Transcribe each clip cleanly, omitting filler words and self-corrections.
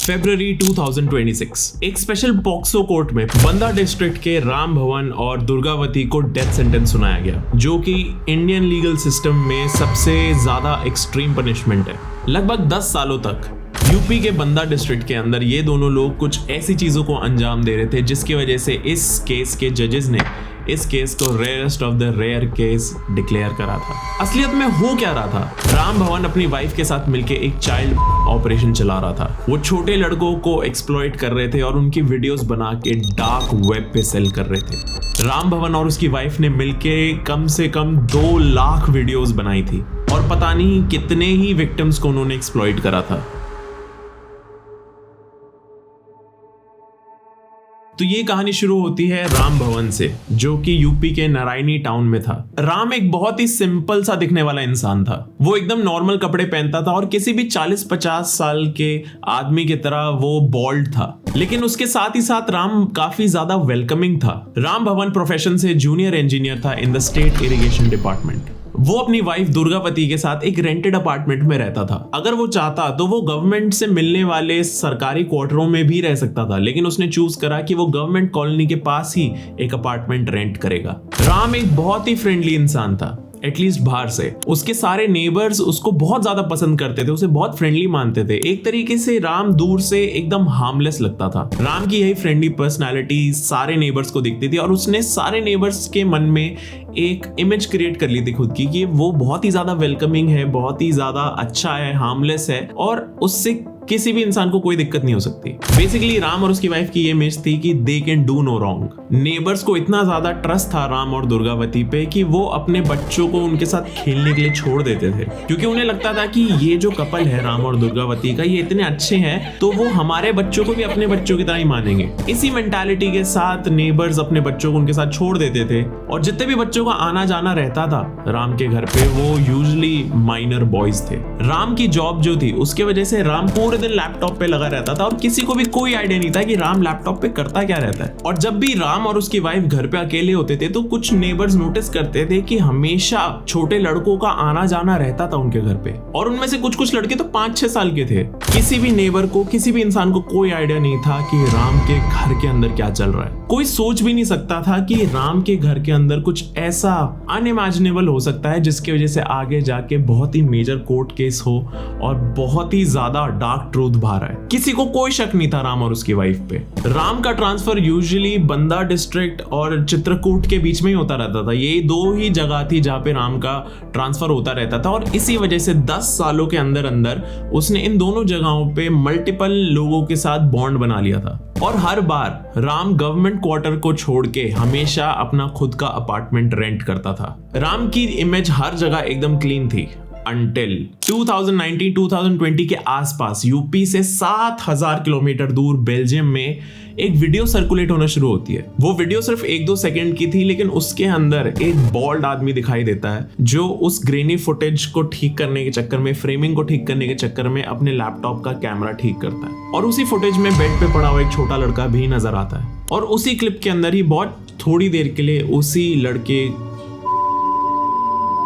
फरवरी 2026 एक special POCSO court में बंदा डिस्ट्रिक्ट के राम भवन और दुर्गावती को डेथ सेंटेंस सुनाया गया, जो कि इंडियन लीगल सिस्टम में सबसे ज्यादा एक्सट्रीम पनिशमेंट है। लगभग 10 सालों तक यूपी के बंदा डिस्ट्रिक्ट के अंदर ये दोनों लोग कुछ ऐसी चीजों को अंजाम दे रहे थे जिसकी वजह से इस केस के जजेस ने इस केस को rarest of the rare case declare करा था। असलियत में हो क्या रहा था? राम भवन अपनी वाइफ के साथ मिलके एक चाइल्ड ऑपरेशन चला रहा था। वो छोटे लड़कों को एक्सप्लॉइट कर रहे थे और उनकी वीडियोस बना के डार्क वेब पे सेल कर रहे थे। राम भवन और उसकी वाइफ ने मिलके कम से कम 2 लाख वीडियोस बनाई थी और पता नहीं कितने ही विक्टिम्स को उन्होंने एक्सप्लॉइट करा था। तो ये कहानी शुरू होती है राम भवन से, जो कि यूपी के नारायणी टाउन में था। राम एक बहुत ही सिंपल सा दिखने वाला इंसान था। वो एकदम नॉर्मल कपड़े पहनता था और किसी भी 40-50 साल के आदमी की तरह वो बॉल्ड था। लेकिन उसके साथ ही साथ राम काफी ज्यादा वेलकमिंग था। राम भवन प्रोफेशन से जूनियर इंजीनियर था in the state irrigation department. वो अपनी वाइफ दुर्गावती के साथ एक रेंटेड अपार्टमेंट में रहता था। अगर वो चाहता तो वो गवर्नमेंट से मिलने वाले सरकारी क्वार्टरों में भी रह सकता था, लेकिन उसने चूज करा कि वो गवर्नमेंट कॉलोनी के पास ही एक अपार्टमेंट रेंट करेगा। राम एक बहुत ही फ्रेंडली इंसान था, एटलीस्ट बाहर से। उसके सारे नेबर्स उसको बहुत ज्यादा पसंद करते थे, उसे बहुत फ्रेंडली मानते थे। एक तरीके से राम दूर से एकदम हार्मलेस लगता था। राम की यही फ्रेंडली पर्सनालिटी सारे नेबर्स को दिखती थी और उसने सारे नेबर्स के मन में एक इमेज क्रिएट कर ली थी खुद की कि वो बहुत ही ज्यादा वेलकमिंग है, बहुत ही ज्यादा अच्छा है, हार्मलेस है और उससे किसी भी इंसान को कोई दिक्कत नहीं हो सकती। बेसिकली राम और उसकी वाइफ की ये इमेज थी कि they can do no wrong. Neighbours को इतना ज्यादा ट्रस्ट था राम और दुर्गावती पे कि वो अपने बच्चों को उनके साथ खेलने के लिए छोड़ देते थे, क्योंकि उन्हें लगता था कि ये जो कपल है राम और दुर्गावती का, ये इतने अच्छे हैं तो वो हमारे बच्चों को भी अपने बच्चों की तरह ही मानेंगे। इसी मेंटालिटी के साथ नेबर्स अपने बच्चों को उनके साथ छोड़ देते थे और जितने भी बच्चों का आना जाना रहता था राम के घर पे, वो यूजुअली माइनर बॉयज थे। राम की जॉब जो थी उसके वजह से राम पूरे दिन लैपटॉप पे लगा रहता था और किसी को भी कोई आइडिया नहीं था कि राम लैपटॉप पे करता क्या रहता है। और जब भी राम और उसकी वाइफ घर पे अकेले होते थे तो कुछ नेबर्स नोटिस करते थे कि हमेशा छोटे लड़कों का आना जाना रहता था उनके घर पे, और उनमें से कुछ लड़के तो 5-6 साल के थे। किसी भी नेबर को, किसी भी इंसान को कोई आइडिया नहीं था कि राम के घर के अंदर क्या चल रहा है। कोई सोच भी नहीं सकता था कि राम के घर के अंदर कुछ ऐसा अनइमेजिनेबल हो सकता है जिसकी वजह से आगे जाके बहुत ही मेजर कोर्ट केस हो और बहुत ही ज्यादा डार्क ट्रूथ बाहर आए। किसी को कोई शक नहीं था राम और उसकी वाइफ पे। राम का ट्रांसफर यूजुअली बंदा डिस्ट्रिक्ट और चित्रकूट के बीच में ही होता रहता था। ये 2 ही जगह थी जहां पे राम का ट्रांसफर होता रहता था और इसी वजह से 10 सालों के अंदर अंदर उसने इन दोनों जगहों पे मल्टीपल लोगों के साथ बॉन्ड बना लिया था। और हर बार राम गवर्नमेंट क्वार्टर को छोड़ के हमेशा अपना खुद का अपार्टमेंट रेंट करता था। राम की इमेज हर जगह एकदम क्लीन थी until 2019-2020 के आसपास यूपी से 7000 किलोमीटर दूर बेल्जियम में एक वीडियो सर्कुलेट होना शुरू होती है। वो वीडियो सिर्फ 1-2 सेकंड की थी, लेकिन उसके अंदर एक बॉल्ड आदमी दिखाई देता है जो उस ग्रेनी फुटेज को ठीक करने के चक्कर में, फ्रेमिंग को ठीक करने के चक्कर में अपने लैपटॉप का कैमरा ठीक करता है। और उसी फुटेज में बेड पे पड़ा हुआ एक छोटा लड़का भी नजर आता है और उसी क्लिप के अंदर ही बहुत थोड़ी देर के लिए उसी लड़के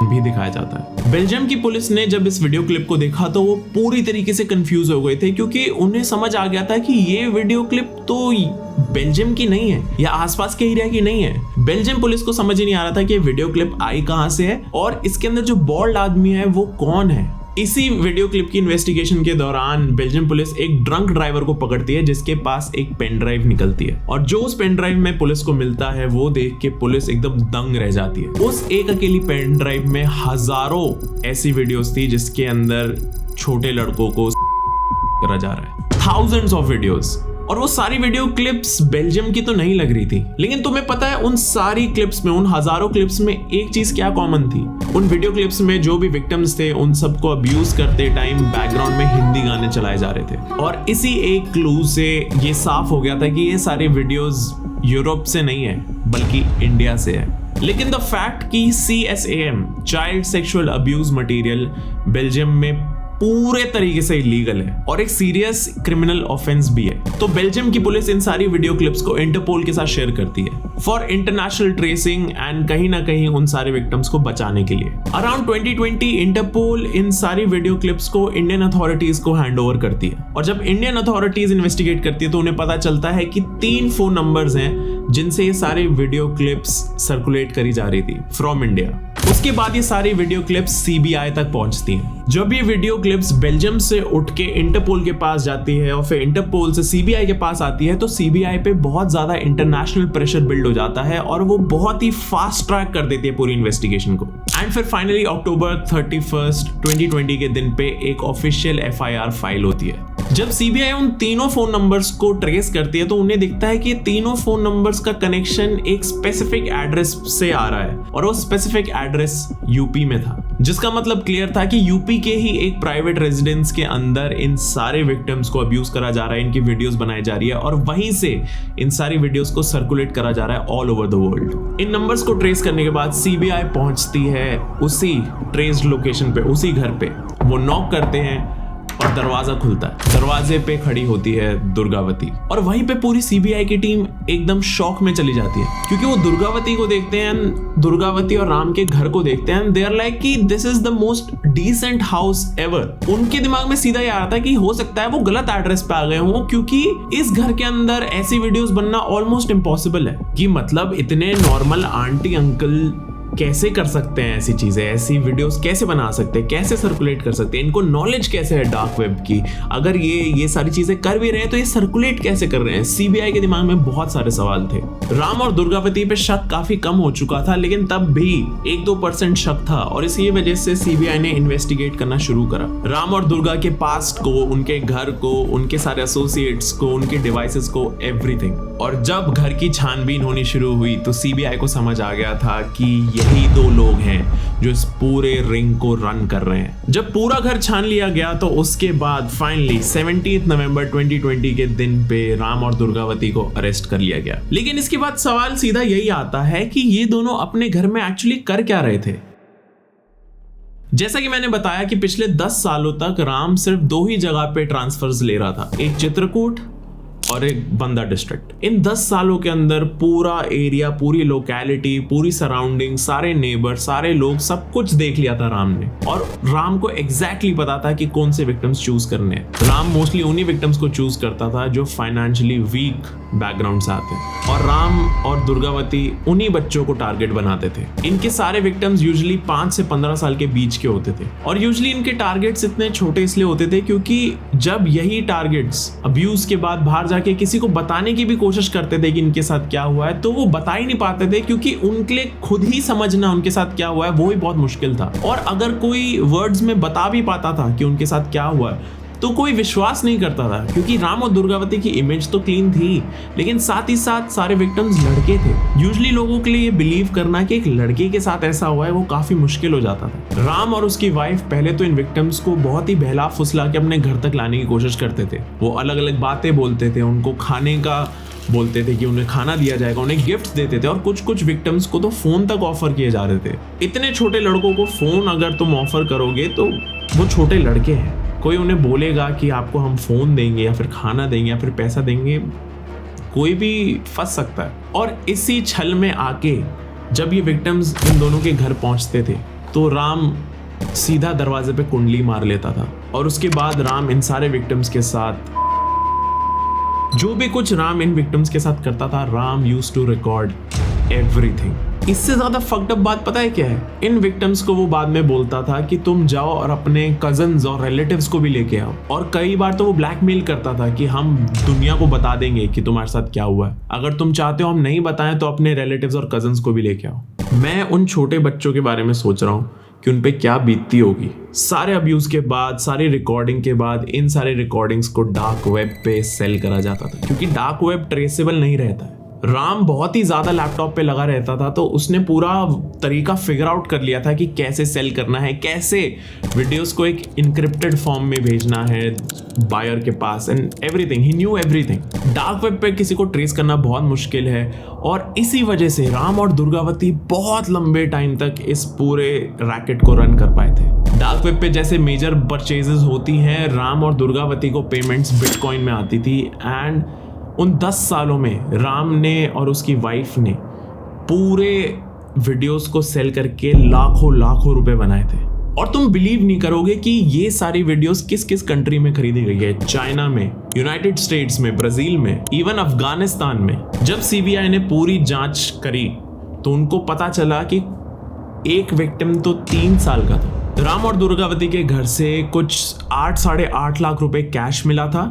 भी दिखाया जाता है। बेल्जियम की पुलिस ने जब इस वीडियो क्लिप को देखा तो वो पूरी तरीके से कंफ्यूज हो गए थे, क्योंकि उन्हें समझ आ गया था कि ये वीडियो क्लिप तो बेल्जियम की नहीं है या आसपास के एरिया की नहीं है। बेल्जियम पुलिस को समझ ही नहीं आ रहा था कि वीडियो क्लिप आई कहां से है और इसके अंदर जो बॉल्ड आदमी है वो कौन है। इसी वीडियो क्लिप की इन्वेस्टिगेशन के दौरान बेल्जियम पुलिस एक ड्रंक ड्राइवर को पकड़ती है जिसके पास एक पेन ड्राइव निकलती है, और जो उस पेन ड्राइव में पुलिस को मिलता है वो देख के पुलिस एकदम दंग रह जाती है। उस एक अकेली पेन ड्राइव में हजारों ऐसी वीडियोस थी जिसके अंदर छोटे लड़कों को करा जा रहा है, थाउजेंड्स ऑफ वीडियोस। और वो सारी वीडियो क्लिप्स बेल्जियम की तो नहीं लग रही थी, लेकिन तुम्हें पता है उन सारी क्लिप्स में, उन हजारों क्लिप्स में एक चीज क्या कॉमन थी? उन वीडियो क्लिप्स में जो भी विक्टिम्स थे उन सबको अब्यूज करते टाइम बैकग्राउंड में हिंदी गाने चलाए जा रहे थे। और इसी एक क्लू से ये साफ हो गया था कि ये सारी वीडियोस यूरोप से नहीं है बल्कि इंडिया से है। लेकिन द फैक्ट कि CSAM child sexual abuse material Belgium में पूरे तरीके से इलीगल है और एक सीरियस क्रिमिनल ऑफेंस भी है। तो बेल्जियम की पुलिस इन सारी वीडियो क्लिप्स को इंटरपोल के साथ शेयर करती है फॉर इंटरनेशनल ट्रेसिंग एंड कहीं ना कहीं उन सारे विक्टिम्स को बचाने के लिए। अराउंड 2020 इंटरपोल इन सारी वीडियो क्लिप्स को इंडियन अथॉरिटीज को हैंड ओवर करती है और जब इंडियन अथॉरिटीज इन्वेस्टिगेट करती है तो उन्हें पता चलता है कि 3 फोन नंबर्स हैं जिनसे ये सारी वीडियो क्लिप्स सर्कुलेट करी जा रही थी फ्रॉम इंडिया। उसके बाद ये सारी वीडियो क्लिप्स सीबीआई तक पहुंचती हैं। जब ये वीडियो क्लिप्स बेल्जियम से उठ के इंटरपोल के पास जाती है और फिर इंटरपोल से सीबीआई के पास आती है तो सीबीआई पे बहुत ज्यादा इंटरनेशनल प्रेशर बिल्ड हो जाता है और वो बहुत ही फास्ट ट्रैक कर देती है पूरी इन्वेस्टिगेशन को। एंड फिर फाइनली अक्टूबर 31, 2020 के दिन पे एक ऑफिशियल एफआईआर फाइल होती है। जब सीबीआई उन तीनों फोन नंबर्स को ट्रेस करती है तो उन्हें दिखता है कि तीनों फोन नंबर्स का कनेक्शन एक स्पेसिफिक एड्रेस से आ रहा है और वो स्पेसिफिक एड्रेस यूपी में था, जिसका मतलब क्लियर था कि यूपी के ही एक प्राइवेट रेजिडेंस के अंदर इन सारे विक्टिम्स को अब्यूज करा जा रहा है, इनकी वीडियोस बनाई जा रही है और वहीं से इन सारी वीडियोस को सर्कुलेट करा जा रहा है all over the world. In numbers को ट्रेस करने के बाद सीबीआई पहुंचती है उसी ट्रेस्ड लोकेशन पे, उसी घर पे। वो नॉक करते हैं और दरवाजा खुलता है। दरवाजे पे खड़ी होती है दुर्गावती और वहीं पे पूरी सीबीआई की टीम एकदम शॉक में चली जाती है क्योंकि वो दुर्गावती को देखते हैं, दुर्गावती और राम के घर को देखते हैं। दे आर लाइक कि this is the most decent house ever. उनके दिमाग में सीधा ये आता है कि हो सकता है वो गलत एड्रेस पे आ गए हों क्योंकि इस घर के अंदर ऐसी वीडियोस बनना ऑलमोस्ट इम्पॉसिबल है। कि मतलब इतने नॉर्मल आंटी अंकल कैसे कर सकते हैं ऐसी चीजें, ऐसी वीडियोस कैसे बना सकते हैं, कैसे सर्कुलेट कर सकते हैं, इनको नॉलेज कैसे है डार्क वेब की। अगर ये सारी चीजें कर भी रहे हैं तो ये सर्कुलेट कैसे कर रहे हैं। सीबीआई के दिमाग में बहुत सारे सवाल थे। राम और दुर्गावती पे शक काफी कम हो चुका था लेकिन तब भी 1-2% शक था और इसी वजह से सीबीआई ने इन्वेस्टिगेट करना शुरू करा। राम और दुर्गा के पास्ट को, उनके घर को, उनके सारे एसोसिएट्स को, उनके डिवाइसेस को, एवरीथिंग। और जब घर की छानबीन होनी शुरू हुई तो सीबीआई को समझ आ गया था कि यही 2 लोग हैं जो इस पूरे रिंग को रन कर रहे हैं। जब पूरा घर छान लिया गया तो उसके बाद फाइनली 17 नवंबर 2020 के दिन पे राम और दुर्गावती को अरेस्ट कर लिया गया। लेकिन इसके बाद सवाल सीधा यही आता है कि ये दोनों अपने घर में एक्चुअली कर क्या रहे थे। जैसा कि मैंने बताया कि पिछले 10 सालों तक राम सिर्फ 2 ही जगह पे ट्रांसफर्स ले रहा था, एक चित्रकूट और एक बंदा डिस्ट्रिक्ट। इन 10 सालों के अंदर पूरा एरिया, पूरी लोकेलिटी, पूरी सराउंडिंग, सारे नेबर, सारे लोग, सब कुछ देख लिया था राम ने और राम को एग्जैक्टली पता था कि कौन से विक्टिम्स चूज करने हैं। राम मोस्टली उन्हीं विक्टिम्स को चूज करता था जो फाइनेंशियली वीक बैकग्राउंड से आते हैं और राम और दुर्गावती उन्हीं बच्चों को टारगेट बनाते थे। इनके सारे विक्टिम्स यूजुअली 5 से 15 साल के बीच के होते थे और यूजुअली इनके टारगेट्स इतने छोटे इसलिए होते थे क्योंकि जब यही टारगेट्स अब्यूज के बाद बाहर जाके किसी को बताने की भी कोशिश करते थे कि इनके साथ क्या हुआ है तो वो बता ही नहीं पाते थे क्योंकि उनके लिए खुद ही समझना उनके साथ क्या हुआ है वो ही बहुत मुश्किल था। और अगर कोई वर्ड्स में बता भी पाता था कि उनके साथ क्या हुआ है तो कोई विश्वास नहीं करता था क्योंकि राम और दुर्गावती की इमेज तो क्लीन थी लेकिन साथ ही साथ सारे विक्टिम्स लड़के थे। यूजुअली लोगों के लिए ये बिलीव करना कि एक लड़के के साथ ऐसा हुआ है वो काफी मुश्किल हो जाता था। राम और उसकी वाइफ पहले तो इन विक्टिम्स को बहुत ही बहला फुसला के अपने घर तक लाने की कोशिश करते थे। वो अलग अलग बातें बोलते थे, उनको खाने का बोलते थे कि उन्हें खाना दिया जाएगा, उन्हें गिफ्ट देते थे और कुछ विक्टिम्स को तो फोन तक ऑफर किए जा रहे थे। इतने छोटे लड़कों को फोन अगर तुम ऑफर करोगे तो वो छोटे लड़के हैं, कोई उन्हें बोलेगा कि आपको हम फोन देंगे या फिर खाना देंगे या फिर पैसा देंगे, कोई भी फंस सकता है। और इसी छल में आके जब ये विक्टिम्स इन दोनों के घर पहुंचते थे तो राम सीधा दरवाजे पे कुंडली मार लेता था और उसके बाद राम इन सारे विक्टिम्स के साथ जो भी कुछ राम इन विक्टिम्स के साथ करता था, Ram used to record everything. इससे ज्यादा फक्ड अप बात पता है क्या है? इन विक्टिम्स को वो बाद में बोलता था कि तुम जाओ और अपने कजन्स और रिलेटिव्स को भी लेके आओ और कई बार तो वो ब्लैकमेल करता था कि हम दुनिया को बता देंगे कि तुम्हारे साथ क्या हुआ है, अगर तुम चाहते हो हम नहीं बताएं तो अपने रिलेटिव्स और कजन्स को भी लेके आओ। मैं उन छोटे बच्चों के बारे में सोच रहा हूँ कि उन पे क्या बीतती होगी। सारे अब्यूज के बाद, सारी रिकॉर्डिंग के बाद इन सारे रिकॉर्डिंग्स को डार्क वेब पे सेल करा जाता था क्योंकि डार्क वेब ट्रेसेबल नहीं रहता है। राम बहुत ही ज्यादा लैपटॉप पे लगा रहता था तो उसने पूरा तरीका फिगर आउट कर लिया था कि कैसे सेल करना है, कैसे वीडियोस को एक इनक्रिप्टेड फॉर्म में भेजना है बायर के पास and everything. He knew everything. Dark web पे किसी को ट्रेस करना बहुत मुश्किल है और इसी वजह से राम और दुर्गावती बहुत लंबे टाइम तक इस पूरे रैकेट को रन कर पाए थे। डार्क वेब पे जैसे मेजर परचेजेस होती हैं, राम और दुर्गावती को पेमेंट्स बिटकॉइन में आती थी। एंड उन 10 सालों में राम ने और उसकी वाइफ ने पूरे वीडियोस को सेल करके लाखों लाखों रुपए बनाए थे। और तुम बिलीव नहीं करोगे कि ये सारी वीडियोस किस किस कंट्री में खरीदी गई है। चाइना में, यूनाइटेड स्टेट्स में, ब्राजील में, इवन अफगानिस्तान में। जब सीबीआई ने पूरी जांच करी तो उनको पता चला कि एक विक्टिम तो 3 साल का था। राम और दुर्गावती के घर से कुछ 8-8.5 लाख रुपए कैश मिला था,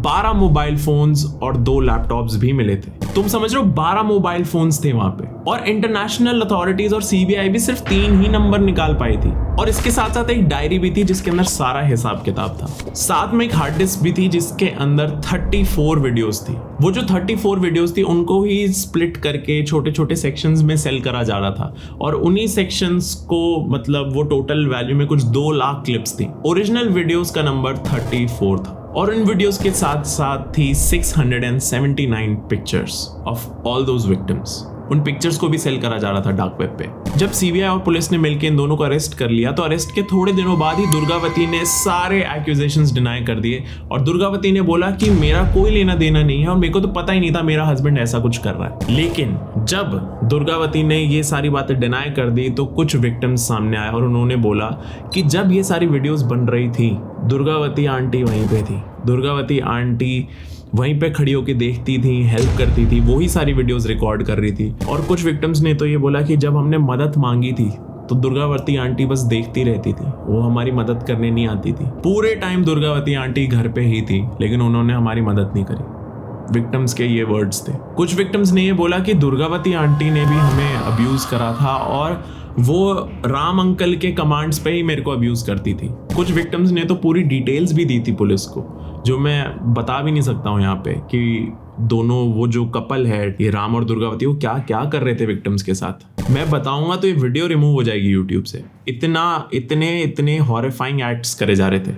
12 मोबाइल फोन्स और 2 लैपटॉप्स भी मिले थे। तुम समझ रहे हो, 12 मोबाइल फोन्स थे वहां पे। और इंटरनेशनल अथॉरिटीज और सीबीआई भी सिर्फ 3 ही नंबर निकाल पाई थी। और इसके साथ साथ एक डायरी भी थी जिसके अंदर सारा हिसाब किताब था। साथ में एक हार्ड डिस्क भी थी जिसके अंदर 34 वीडियोस थी। वो जो 34 वीडियोस थी उनको ही स्प्लिट करके छोटे छोटे सेक्शंस में सेल करा जा रहा था। और उन्हीं सेक्शंस को मतलब वो टोटल वैल्यू में कुछ 2 लाख क्लिप्स थी। ओरिजिनल वीडियोस का नंबर 34 था। और इन वीडियोस के साथ साथ थी 679 pictures of all those victims. उन पिक्चर्स को भी सेल करा जा रहा था डार्क वेब पे। जब सीबीआई और पुलिस ने मिलकर इन दोनों को अरेस्ट कर लिया तो अरेस्ट के थोड़े दिनों बाद ही दुर्गावती ने सारे एक्यूजेशंस डिनाई कर दिए। और दुर्गावती ने बोला कि मेरा कोई लेना देना नहीं है और मेरे को तो पता ही नहीं था मेरा हस्बैंड ऐसा कुछ कर रहा है। लेकिन जब दुर्गावती ने ये सारी बातें डिनाई कर दी तो कुछ विक्टिम्स सामने आए और उन्होंने बोला कि जब ये सारी वीडियोस बन रही थी दुर्गावती आंटी वहीं पे थी। दुर्गावती आंटी वहीं पे खड़ी होकर देखती थी, हेल्प करती थी, वही सारी वीडियोस रिकॉर्ड कर रही थी। और कुछ विक्टिम्स ने तो ये बोला कि जब हमने मदद मांगी थी तो दुर्गावती आंटी बस देखती रहती थी, वो हमारी मदद करने नहीं आती थी। पूरे टाइम दुर्गावती आंटी घर पे ही थी लेकिन उन्होंने हमारी मदद नहीं करी। विक्टिम्स के ये वर्ड्स थे। कुछ विक्टिम्स ने ये बोला कि दुर्गावती आंटी ने भी हमें अब्यूज करा था और वो राम अंकल के कमांड्स पे ही मेरे को अब्यूज करती थी। कुछ विक्टिम्स ने तो पूरी डिटेल्स भी दी थी पुलिस को, जो मैं बता भी नहीं सकता हूँ यहाँ पे कि दोनों वो जो कपल है ये राम और दुर्गावती वो क्या क्या कर रहे थे विक्टिम्स के साथ। मैं बताऊंगा तो ये वीडियो रिमूव हो जाएगी यूट्यूब से। इतने हॉरिफाइंग एक्ट्स करे जा रहे थे।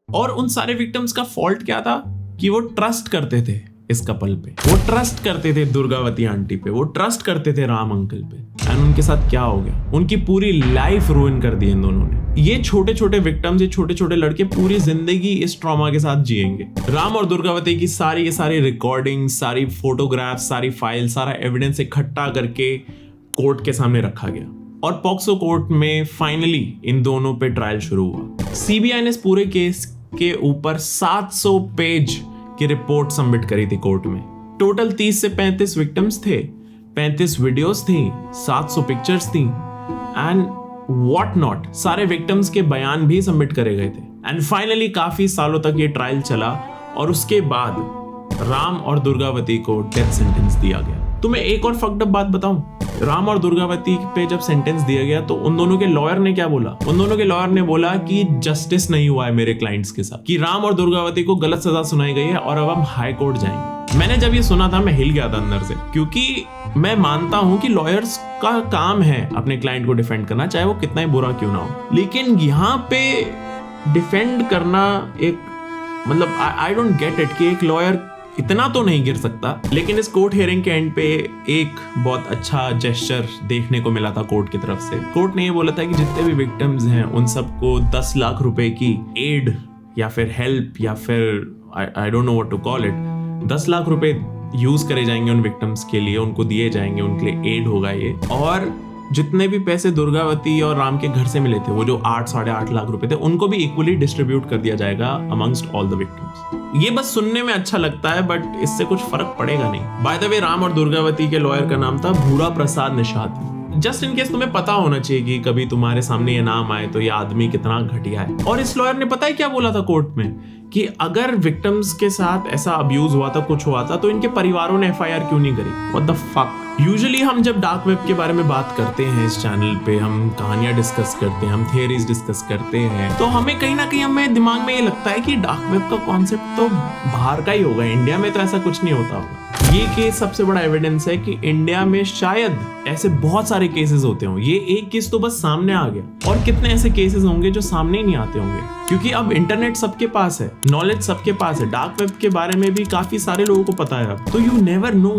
और उन सारे विक्टिम्स का फॉल्ट क्या था कि वो ट्रस्ट करते थे इस कपल पे, वो ट्रस्ट करते थे दुर्गावती आंटी पे, वो ट्रस्ट करते थे राम अंकल पे। एंड उनके साथ क्या हो गया, उनकी पूरी लाइफ रुइन कर दी इन दोनों ने। ये छोटे छोटे विक्टिम्स, ये छोटे छोटे लड़के पूरी जिंदगी इस ट्रॉमा के साथ जिएंगे। राम और दुर्गावती की सारी रिकॉर्डिंग, सारी फोटोग्राफ, सारी फाइल, सारा एविडेंस इकट्ठा करके कोर्ट के सामने रखा गया। और पॉक्सो कोर्ट में फाइनली इन दोनों पे ट्रायल शुरू हुआ। सीबीआई ने इस पूरे केस के ऊपर 700 पेज की रिपोर्ट सबमिट करी थी कोर्ट में। टोटल 30 से 35 विक्टिम्स थे, 35 वीडियोस थी, 700 पिक्चर्स थी एंड व्हाट नॉट। सारे विक्टिम्स के बयान भी सबमिट करे गए थे। एंड फाइनली काफी सालों तक ये ट्रायल चला और उसके बाद राम और दुर्गावती को डेथ सेंटेंस दिया गया। तुम्हें एक और फक्ड अप बात बताऊं, राम और दुर्गावती पे जब सेंटेंस दिया गया तो उन दोनों के लॉयर ने क्या बोला? उन दोनों के लॉयर ने बोला कि जस्टिस नहीं हुआ है मेरे क्लाइंट्स के साथ, कि राम और दुर्गावती को गलत सजा सुनाई गई है और अब हम हाई कोर्ट जाएंगे। मैंने जब ये सुना था मैं हिल गया था अंदर से, क्योंकि मैं मानता हूं कि लॉयर्स का काम है अपने क्लाइंट को डिफेंड करना, चाहे वो कितना ही बुरा क्यों ना हो। लेकिन यहाँ पे डिफेंड करना एक मतलब आई डोंट गेट इट कि एक लॉयर इतना तो नहीं गिर सकता। लेकिन इस कोर्ट हियरिंग के एंड पे एक बहुत अच्छा जेस्चर देखने को मिला था कोर्ट की तरफ से। कोर्ट ने ये बोला था कि जितने भी विक्टिम्स हैं उन सबको 10 लाख रुपए की एड या फिर हेल्प या फिर I don't know what to call it, 10 lakh रुपए यूज करे जाएंगे उन विक्टिम्स के लिए, उनको दिए जाएंगे, उनके लिए एड होगा ये। और जितने भी पैसे दुर्गावती और राम के घर से मिले थे, वो जो 8-8.5 लाख रुपए थे, उनको भी इक्वली डिस्ट्रीब्यूट कर दिया जाएगा अमंगस्ट ऑल द विक्टिम्स। ये बस सुनने में अच्छा लगता है बट इससे कुछ फर्क पड़ेगा नहीं। बाय द वे राम और दुर्गावती के लॉयर का नाम था भूरा Prasad Nishad. Just in case तुम्हें पता होना चाहिए कि कभी तुम्हारे सामने ये नाम आए तो ये आदमी कितना घटिया है। और इस लॉयर ने पता है क्या बोला था कोर्ट में, कि अगर विक्टिम्स के साथ ऐसा अब्यूज हुआ था, कुछ हुआ था, तो इनके परिवारों ने एफआईआर क्यों नहीं करी? What the fuck. यूजुअली हम जब डार्क वेब के बारे में बात करते हैं इस चैनल पे, हम कहानियां डिस्कस करते हैं, हम थियरीज डिस्कस करते हैं, तो हमें कहीं ना कहीं हमें दिमाग में ये लगता है कि डार्क वेब का कॉन्सेप्ट तो बाहर का ही होगा, इंडिया में तो ऐसा कुछ नहीं होता होगा। ये केस सबसे बड़ा एविडेंस है कि इंडिया में शायद ऐसे बहुत सारे केसेस होते हों। ये एक केस तो बस सामने आ गया, और कितने ऐसे केसेस होंगे जो सामने ही नहीं आते होंगे, क्योंकि अब इंटरनेट सबके पास है, नॉलेज सबके पास है। डार्क वेब के बारे में भी काफी सारे लोगों को पता है अब। तो यू नेवर नो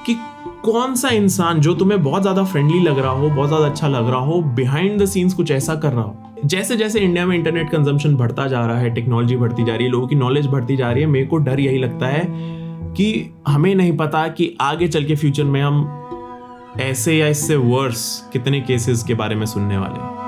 कि कौन सा इंसान जो तुम्हें बहुत ज्यादा फ्रेंडली लग रहा हो, बहुत ज्यादा अच्छा लग रहा हो, बिहाइंड द सीन्स कुछ ऐसा कर रहा हो। जैसे जैसे इंडिया में इंटरनेट कंजम्पशन बढ़ता जा रहा है, टेक्नोलॉजी बढ़ती जा रही है, लोगों की नॉलेज बढ़ती जा रही है, मेरे को डर यही लगता है कि हमें नहीं पता कि आगे चल के फ्यूचर में हम ऐसे या इससे वर्स कितने केसेस के बारे में सुनने वाले हैं।